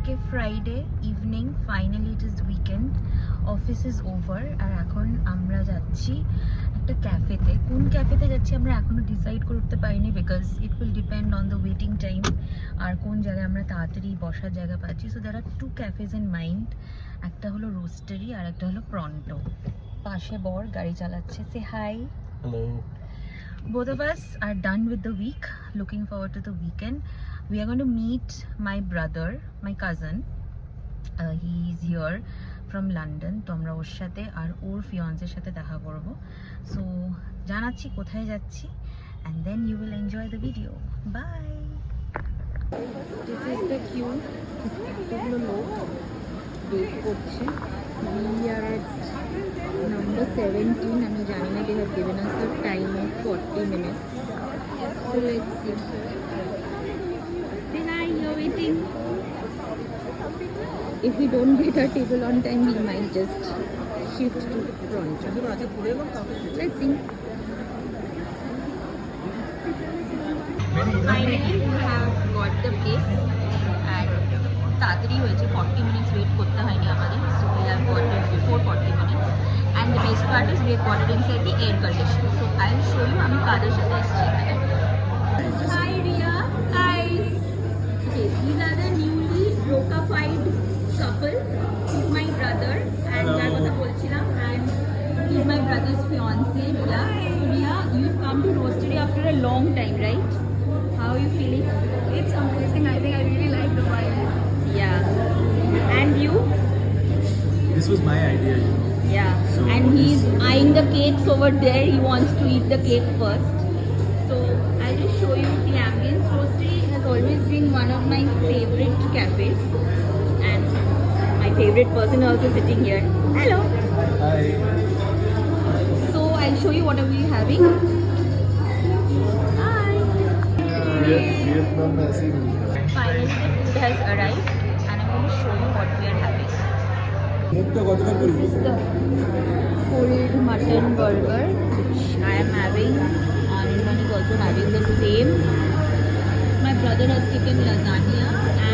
আজকে Friday evening, finally it is weekend, office is over. আর এখন আমরা যাচ্ছি একটা ক্যাফেতে। কোন ক্যাফেতে যাচ্ছি আমরা এখনো ডিসাইড করে উঠতে পারিনি, because it will depend on the waiting time আর কোন জায়গায় আমরা তাড়াতাড়ি বসার জায়গা পাচ্ছি। So there are two cafes in mind, একটা হলো রোস্টারি আর একটা হলো প্রন্টো। পাশে বর গাড়ি চালাচ্ছে। সে high. Hello. Both of us are done with the week, looking forward to the weekend. We are going to meet my brother, my cousin. He is here from London. তো আমরা ওর সাথে আর ওর ফিয়ান্সের সাথে দেখা করব। সো জানাচ্ছি কোথায় যাচ্ছি, and then you will enjoy the video. Bye. This is the queue. এতগুলো লোক ওয়েট করছে। We are at number 17. আমি জানি না, they have given us a time of 40 minutes. So let's see. Say hi, you're waiting. If we don't get our table on time, we might just shift to front. Let's see. Finally, we have got the place. And তাড়াতাড়ি হয়েছে, 40 minutes wait করতে হয়নি আমাদের. So we have got it before 40 minutes. And the best part is we have got it inside the air conditioner. So I'll show you আমি কাদের সাথে এসেছি এখানে. Hi Ria, guys. Okay, these are the newly brokified couple. He's my brother and যার কথা বলছিলাম, and he's my brother's fiance, Ria. Ria, you've come to Roastery after a long time, right? How are you feeling? It's amazing. I think I really like the vibe. Yeah. And you? This was my idea, you know. Yeah. So And he's eyeing the cakes over there. He wants to eat the cake first. So I'll just show you the ambience. Roastery has always been one of my favorite cafes, and my favorite person also sitting here. Hello. Hi. So I'll show you what are we having. Hi. Vietnam massive. Finally the food has arrived, and I'm going to show you what we are having. This is the pulled mutton burger which I am having. Anirban is also having the same. My brother has taken lasagna,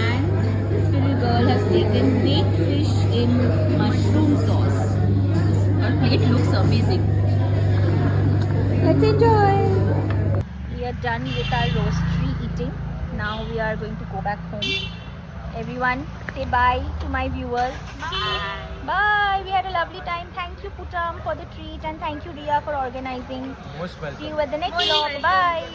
and this little girl has taken baked fish in mushroom sauce. Her plate looks amazing. Let's enjoy. We are done with our roastery eating. Now we are going to go back home. Everyone say bye to my viewers. Bye. Bye. We had a lovely time. Thank you Putam for the treat, and thank you Ria for organizing. Most welcome. See you at the next vlog. Bye.